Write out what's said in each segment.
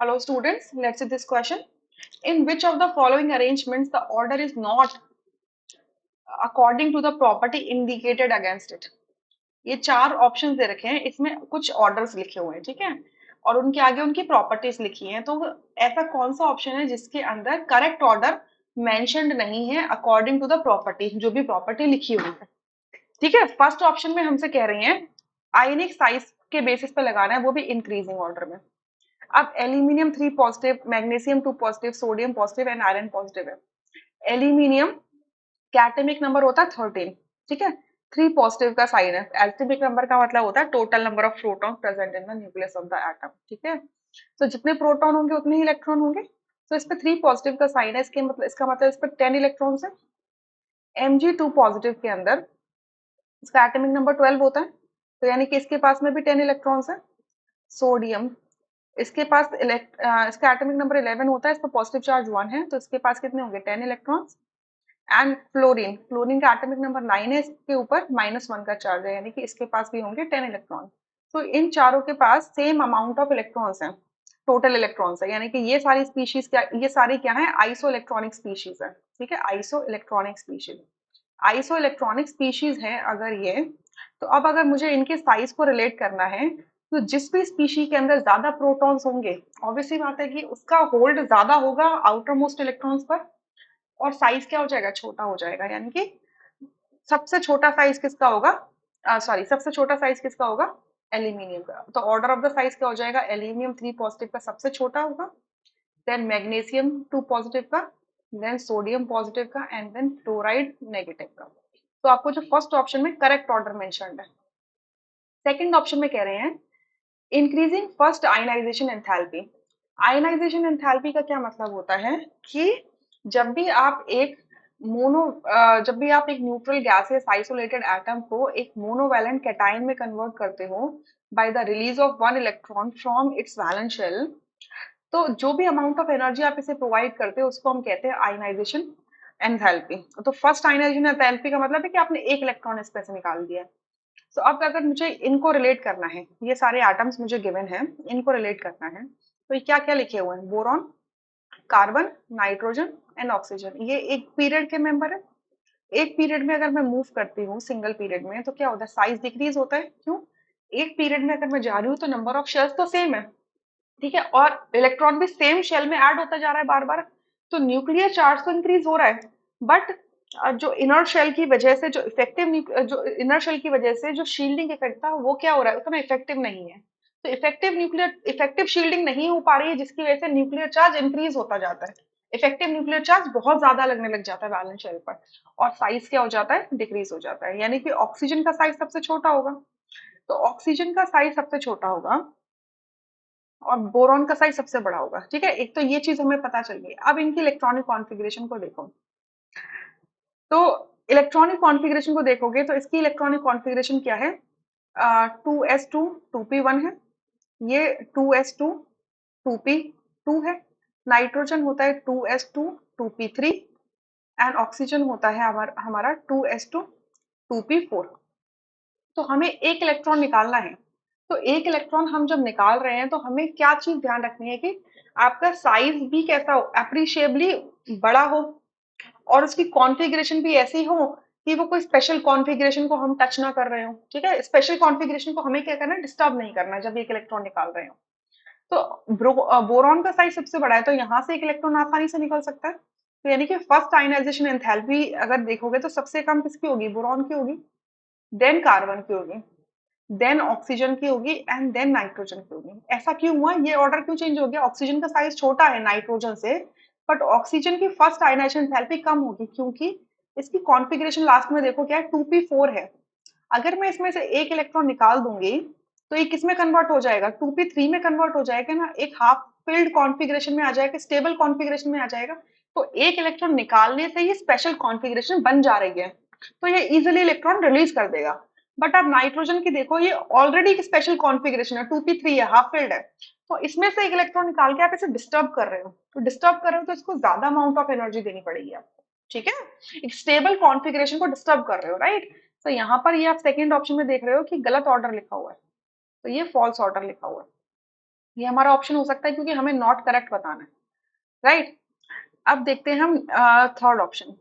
Hello students, let's see this question. In which of the following arrangements the order is not according to the property indicated against it? ये चार options दे रखे हैं, इसमें कुछ orders लिखे हुए हैं, ठीक है, और उनके आगे उनकी प्रॉपर्टीज लिखी हैं। तो ऐसा कौन सा ऑप्शन है जिसके अंदर करेक्ट ऑर्डर मेंशन्ड नहीं है अकॉर्डिंग टू द प्रॉपर्टी, जो भी प्रॉपर्टी लिखी हुई है? ठीक है, फर्स्ट ऑप्शन में हमसे कह रही हैं आयनिक साइज के बेसिस पे लगाना है, वो भी इंक्रीजिंग ऑर्डर में। अब aluminium 3 positive, magnesium 2 positive, sodium positive and iron positive है। एल्यूमिनियम का एटॉमिक नंबर होता है 13, ठीक है, 3 पॉजिटिव का साइन है। एटॉमिक नंबर का मतलब होता है total number of proton present in the nucleus of the atom, ठीक है। तो जितने प्रोटॉन होंगे उतने ही इलेक्ट्रॉन होंगे। तो इस पे 3 पॉजिटिव का साइन है, इसका मतलब इस पर 10 इलेक्ट्रॉन्स है। Mg2 पॉजिटिव के अंदर इसका एटॉमिक नंबर 12 होता है, तो यानी कि इसके पास में भी 10 इलेक्ट्रॉन्स है। सोडियम, इसके पास इसका एटॉमिक नंबर 11 होता है, इस पर पॉजिटिव चार्ज 1 है, तो इसके पास कितने होंगे 10 इलेक्ट्रॉन्स। एंड फ्लोरीन, फ्लोरीन का एटॉमिक नंबर 9 है, इसके ऊपर -1 का चार्ज है, यानी कि इसके पास भी होंगे 10 इलेक्ट्रॉन। तो इन चारों के पास सेम अमाउंट ऑफ इलेक्ट्रॉन्स हैं, टोटल इलेक्ट्रॉन्स है, यानी कि ये सारी स्पीशीज क्या, ये सारी क्या है, आइसो इलेक्ट्रॉनिक स्पीशीज है, ठीक है, iso electronic species. Iso electronic species हैं अगर ये, तो अब अगर मुझे इनके साइज को रिलेट करना है, तो जिस भी स्पीशी के अंदर ज्यादा प्रोटॉन्स होंगे, ऑब्वियसली बात है कि उसका होल्ड ज्यादा होगा आउटर मोस्ट इलेक्ट्रॉन्स पर, और साइज क्या हो जाएगा, छोटा हो जाएगा। यानी कि सबसे छोटा साइज किसका होगा, सॉरी, सबसे छोटा साइज किसका होगा, एल्यूमिनियम का। तो ऑर्डर ऑफ द साइज क्या हो जाएगा, एल्यूमिनियम 3 पॉजिटिव का सबसे छोटा होगा, देन मैग्नीशियम 2 पॉजिटिव का, देन सोडियम पॉजिटिव का, एंड देन फ्लोराइड नेगेटिव का। तो आपको जो फर्स्ट ऑप्शन में करेक्ट ऑर्डर मेंशन्ड है। सेकंड ऑप्शन में कह रहे हैं increasing first ionization enthalpy. Ionization enthalpy का क्या मतलब होता है कि जब भी आप एक जब भी आप एक न्यूट्रल गैसियस आइसोलेटेड एटम को एक मोनोवैलेंट कैटायन में कन्वर्ट करते हो by the release of one electron from its valence shell, तो जो भी अमाउंट ऑफ एनर्जी आप इसे प्रोवाइड करते हो उसको हम कहते हैं आयनाइजेशन एंथैल्पी। तो फर्स्ट आयनाइजेशन एंथैल्पी का मतलब है कि आपने एक इलेक्ट्रॉन इसमें से निकाल दिया है। तो अब अगर मुझे इनको रिलेट करना है, ये सारे एटम्स मुझे गिवन है, इनको रिलेट करना है, तो ये क्या क्या लिखे हुए हैं, boron, carbon, nitrogen and oxygen, ये एक पीरियड के मेंबर है। एक पीरियड में अगर मैं मूव करती हूँ सिंगल पीरियड में, तो क्या होता है, साइज डिक्रीज होता है। क्यों, एक पीरियड में अगर मैं जा रही हूँ तो नंबर ऑफ शेल्स तो सेम है, ठीक है, और इलेक्ट्रॉन भी सेम शेल में ऐड होता जा रहा है बार बार, तो न्यूक्लियर चार्ज तो इंक्रीज हो रहा है, बट जो इनर शेल की वजह से जो इनर शेल की वजह से जो शील्डिंग इफेक्ट था वो क्या हो रहा है, उतना इफेक्टिव नहीं है। तो इफेक्टिव शील्डिंग नहीं हो पा रही है, जिसकी वजह से न्यूक्लियर चार्ज इंक्रीज होता जाता है। इफेक्टिव न्यूक्लियर चार्ज बहुत ज्यादा लगने लग जाता है वैलेंस शेल पर, और साइज क्या हो जाता है, डिक्रीज हो जाता है। यानी कि ऑक्सीजन का साइज सबसे छोटा होगा, तो ऑक्सीजन का साइज सबसे छोटा होगा और बोरॉन का साइज सबसे बड़ा होगा, ठीक है। एक तो ये चीज हमें पता चल गई। अब इनकी इलेक्ट्रॉनिक कॉन्फ़िगरेशन को देखो, तो इलेक्ट्रॉनिक कॉन्फ़िगरेशन को देखोगे तो इसकी इलेक्ट्रॉनिक कॉन्फ़िगरेशन क्या है, 2s2 2p1 है, ये 2s2 2p2 है, नाइट्रोजन होता है 2s2 2p3, एंड ऑक्सीजन होता है हमारा 2s2 2p4। तो हमें एक इलेक्ट्रॉन निकालना है, तो एक इलेक्ट्रॉन हम जब निकाल रहे हैं तो हमें क्या चीज ध्यान रखनी है कि आपका साइज भी कैसा हो, अप्रिशिएबली बड़ा हो, और उसकी कॉन्फ़िगरेशन भी ऐसी हो कि वो कोई स्पेशल कॉन्फ़िगरेशन को हम टच ना कर रहे हो, ठीक है। स्पेशल कॉन्फ़िगरेशन को हमें क्या करना है, डिस्टर्ब नहीं करना है जब एक इलेक्ट्रॉन निकाल रहे हो। तो बोरॉन का साइज सबसे बड़ा है, तो यहाँ से एक इलेक्ट्रॉन आसानी से निकल सकता है। तो यानी कि फर्स्ट आयनाइजेशन एंथैल्पी अगर देखोगे तो सबसे कम किसकी होगी, बोरॉन की होगी, देन कार्बन की होगी, देन ऑक्सीजन की होगी, एंड देन नाइट्रोजन की होगी। ऐसा क्यों हुआ, ये ऑर्डर क्यों चेंज हो गया, ऑक्सीजन का साइज छोटा है नाइट्रोजन से, बट ऑक्सीजन की फर्स्ट आयनाइजेशन एंथैल्पी कम होगी, क्योंकि इसकी कॉन्फ़िगरेशन लास्ट में देखो क्या है, 2p4 है। अगर मैं इसमें से एक इलेक्ट्रॉन निकाल दूंगी तो ये किस में कन्वर्ट हो जाएगा, 2p3 में कन्वर्ट हो जाएगा ना, एक हाफ फिल्ड कॉन्फ़िगरेशन में आ जाएगा, स्टेबल कॉन्फ़िगरेशन में आ जाएगा। तो एक इलेक्ट्रॉन निकालने से ये स्पेशल कॉन्फ़िगरेशन बन जा रही है, तो ये इजिली इलेक्ट्रॉन रिलीज कर देगा। बट आप नाइट्रोजन की देखो, ये ऑलरेडी एक स्पेशल कॉन्फ़िगरेशन है, 2p3 है, हाफ फिल्ड है, तो इसमें से एक इलेक्ट्रॉन निकाल के आप इसे डिस्टर्ब कर रहे हो, तो डिस्टर्ब कर रहे हो तो इसको ज्यादा अमाउंट ऑफ एनर्जी देनी पड़ेगी आपको, ठीक है। एक स्टेबल कॉन्फ़िगरेशन को डिस्टर्ब कर रहे हो, राइट। तो यहाँ पर ये आप सेकंड ऑप्शन में देख रहे हो कि गलत ऑर्डर लिखा हुआ है, तो ये फॉल्स ऑर्डर लिखा हुआ है। ये हमारा ऑप्शन हो सकता है क्योंकि हमें नॉट करेक्ट बताना है, राइट। अब देखते हैं हम थर्ड ऑप्शन।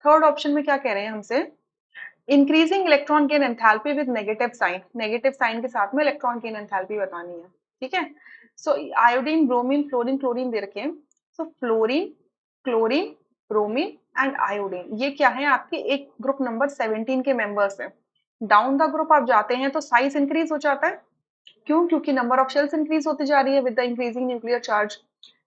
थर्ड ऑप्शन में क्या कह रहे हैं हमसे, increasing electron gain enthalpy with negative sign के साथ में इलेक्ट्रॉन गेन एंथैल्पी बतानी है, ठीक है। So iodine, bromine, fluorine, chlorine दे रखे हैं। So fluorine, chlorine, bromine and iodine, ये क्या है आपके एक ग्रुप नंबर 17 के मेंबर्स हैं। डाउन द ग्रुप आप जाते हैं तो साइज इंक्रीज हो जाता है। क्यों? क्योंकि नंबर ऑफ शेल्स इंक्रीज होती जा रही है with the increasing nuclear charge.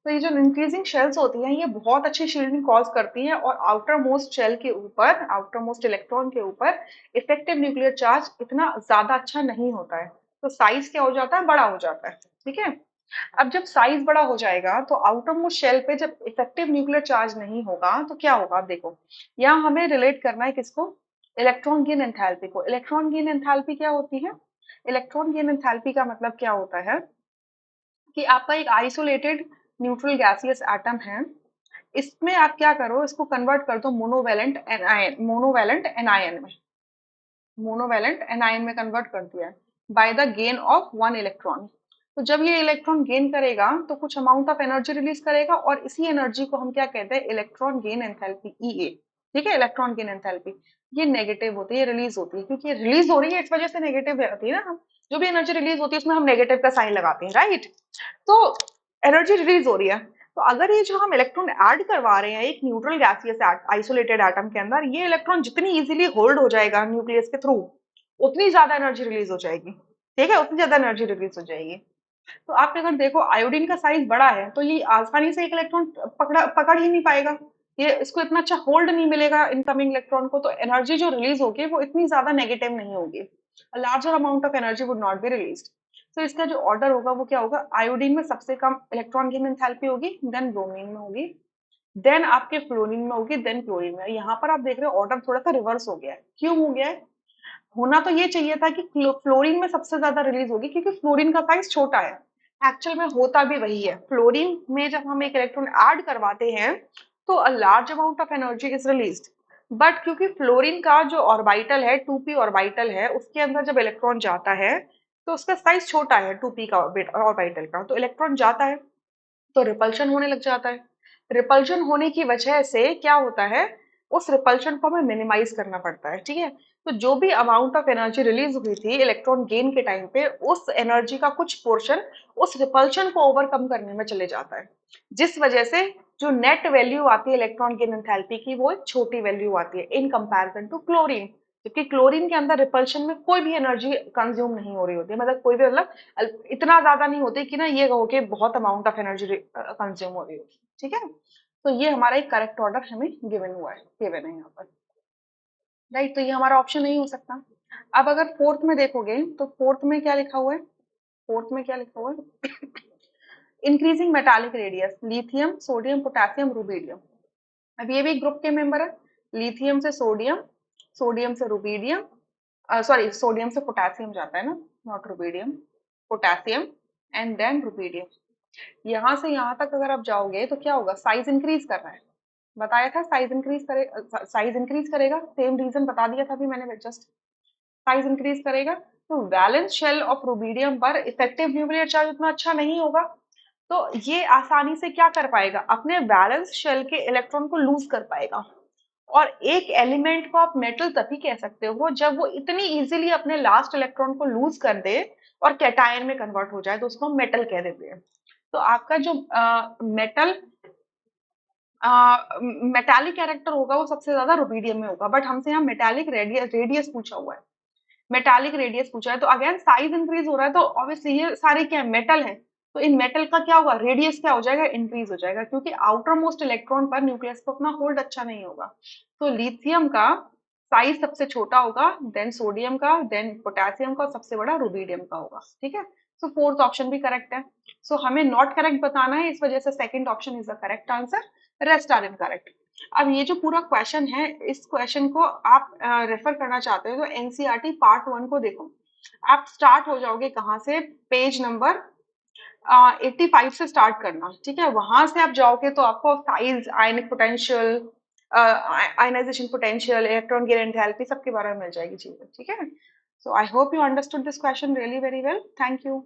तो ये जो इंक्रीजिंग शेल्स होती हैं ये बहुत अच्छी शील्डिंग कॉज करती हैं, और आउटर मोस्ट शेल के ऊपर, आउटर मोस्ट इलेक्ट्रॉन के ऊपर इफेक्टिव न्यूक्लियर चार्ज इतना ज्यादा अच्छा नहीं होता है। तो साइज क्या हो जाता है, बड़ा हो जाता है, ठीक है। अब जब साइज बड़ा हो जाएगा तो आउटर मोस्ट शेल पे जब इफेक्टिव न्यूक्लियर चार्ज नहीं होगा तो क्या होगा, आप देखो। यहाँ हमें रिलेट करना है किसको, इलेक्ट्रॉन गेन एंथैल्पी को। इलेक्ट्रॉन गेन एंथैल्पी क्या होती है, इलेक्ट्रॉन गेन एंथैल्पी का मतलब क्या होता है कि आपका एक आइसोलेटेड न्यूट्रल गैसियस एटम है, इसमें आप क्या करो, इसको कन्वर्ट कर दो मोनोवेलेंट एनायन, मोनोवेलेंट एनायन में, मोनोवेलेंट एनायन में कन्वर्ट कर दिया है by the gain of one electron. तो जब ये इलेक्ट्रॉन गेन करेगा तो कुछ अमाउंट ऑफ एनर्जी रिलीज करेगा, और इसी एनर्जी को हम क्या कहते हैं, इलेक्ट्रॉन गेन एंथैल्पी, ईए, ठीक है। इलेक्ट्रॉन गेन एंथैल्पी ये नेगेटिव होती है, रिलीज होती है, क्योंकि रिलीज हो रही है इस वजह से नेगेटिव होती है ना। हम जो भी एनर्जी रिलीज होती है उसमें हम नेगेटिव का साइन लगाते हैं, राइट। तो एनर्जी रिलीज हो रही है। तो अगर ये जो हम इलेक्ट्रॉन ऐड करवा रहे हैं एक न्यूट्रल गैसियस आइसोलेटेड एटम के अंदर, ये इलेक्ट्रॉन जितनी इजीली होल्ड हो जाएगा न्यूक्लियस के थ्रू, उतनी ज्यादा एनर्जी रिलीज हो जाएगी, ठीक है, उतनी ज्यादा एनर्जी रिलीज हो जाएगी। तो आप अगर देखो आयोडीन का साइज बड़ा है तो ये आसानी से एक इलेक्ट्रॉन पकड़ ही नहीं पाएगा, ये इसको इतना अच्छा होल्ड नहीं मिलेगा इनकमिंग इलेक्ट्रॉन को, तो एनर्जी जो रिलीज होगी वो इतनी ज्यादा नेगेटिव नहीं होगी, larger amount of energy would not be release. तो इसका जो ऑर्डर होगा वो क्या होगा, आयोडीन में सबसे कम इलेक्ट्रॉन गेन एंथैल्पी होगी, देन ब्रोमीन में होगी, देन आपके फ्लोरीन में होगी, देन क्लोरीन में। यहाँ पर आप देख रहे हो ऑर्डर थोड़ा सा रिवर्स हो गया है, क्यों हो गया है, होना तो ये चाहिए था कि फ्लोरीन में सबसे ज्यादा रिलीज होगी क्योंकि फ्लोरीन का साइज छोटा है। एक्चुअल में होता भी वही है, फ्लोरीन में जब हम एक इलेक्ट्रॉन ऐड करवाते हैं तो a large amount of energy is released, but क्योंकि फ्लोरीन का जो ऑर्बिटल है 2p ऑर्बिटल है, उसके अंदर जब इलेक्ट्रॉन जाता है तो उसका साइज छोटा है 2p का ऑर्बिटल का, तो इलेक्ट्रॉन जाता है तो रिपल्शन होने लग जाता है। रिपल्शन होने की वजह से क्या होता है, उस रिपल्शन को हमें मिनिमाइज करना पड़ता है, ठीक है। तो जो भी अमाउंट ऑफ एनर्जी रिलीज हुई थी इलेक्ट्रॉन गेन के टाइम पे, उस एनर्जी का कुछ पोर्शन उस रिपल्शन को ओवरकम करने में चले जाता है, जिस वजह से जो नेट वैल्यू आती है इलेक्ट्रॉन गेन एंथैल्पी की वो एक छोटी वैल्यू आती है इन कंपैरिजन टू क्लोरीन। जबकि क्लोरीन के अंदर रिपल्शन में कोई भी एनर्जी कंज्यूम नहीं हो रही होती है, मतलब कोई भी, मतलब इतना ज्यादा नहीं होती कि ना ये कहो कि बहुत अमाउंट ऑफ एनर्जी कंज्यूम हो रही होगी, ठीक है। तो ये हमारा एक करेक्ट ऑर्डर हमें गिवन हुआ है, गिवन है यहाँ पर, राइट। तो ये हमारा ऑप्शन नहीं हो सकता। अब अगर फोर्थ में देखोगे तो फोर्थ में क्या लिखा हुआ है, फोर्थ में क्या लिखा हुआ है, increasing metallic radius, lithium, sodium, potassium, rubidium. अब ये भी ग्रुप के मेंबर है, लिथियम से सोडियम, सोडियम से रुबीडियम, सॉरी सोडियम से पोटेशियम जाता है ना, not rubidium, potassium and then rubidium. यहाँ से यहाँ तक अगर आप जाओगे तो क्या होगा, साइज इंक्रीज कर रहा है, बताया था साइज इंक्रीज करे, साइज इंक्रीज करेगा, सेम रीजन बता दिया था अभी मैंने जस्ट, साइज इंक्रीज करेगा। तो वैलेंस शेल ऑफ रुबीडियम पर इफेक्टिव न्यूक्लियर चार्ज उतना अच्छा नहीं होगा, तो ये आसानी से क्या कर पाएगा, अपने वैलेंस शेल के इलेक्ट्रॉन को लूज कर पाएगा। और एक एलिमेंट को आप मेटल तभी कह सकते हो जब वो इतनी इजीली अपने लास्ट इलेक्ट्रॉन को लूज कर दे और कैटायन में कन्वर्ट हो जाए, तो उसको हम मेटल कह देते हैं। तो आपका जो मेटल मेटालिक कैरेक्टर होगा वो सबसे ज्यादा रुबीडियम में होगा, बट हमसे यहाँ मेटालिक रेडियस पूछा हुआ है, मेटालिक रेडियस पूछा है, तो अगेन साइज इंक्रीज हो रहा है, तो ऑब्वियसली ये सारे क्या है, मेटल है। तो इन मेटल का क्या होगा, रेडियस क्या हो जाएगा, इंक्रीज हो जाएगा, क्योंकि आउटर मोस्ट इलेक्ट्रॉन पर न्यूक्लियस को अपना होल्ड अच्छा नहीं होगा। तो लिथियम का साइज सबसे छोटा होगा, देन सोडियम का, देन पोटेशियम का, और सबसे बड़ा रुबीडियम का होगा, ठीक है। सो फोर्थ ऑप्शन भी करेक्ट है। सो हमें नॉट करेक्ट बताना है, इस वजह से second option is the correct answer, rest are incorrect. अब ये जो पूरा क्वेश्चन है, इस क्वेश्चन को आप रेफर करना चाहते हो तो एनसीईआरटी पार्ट 1 को देखो। आप स्टार्ट हो जाओगे कहाँ से, पेज नंबर 85 से स्टार्ट करना, ठीक है। वहां से आप जाओगे तो आपको size, ionic potential, ionization potential, electron gain enthalpy सबके बारे में मिल जाएगी चीजें, ठीक है। So I hope you understood this question really very well, thank you.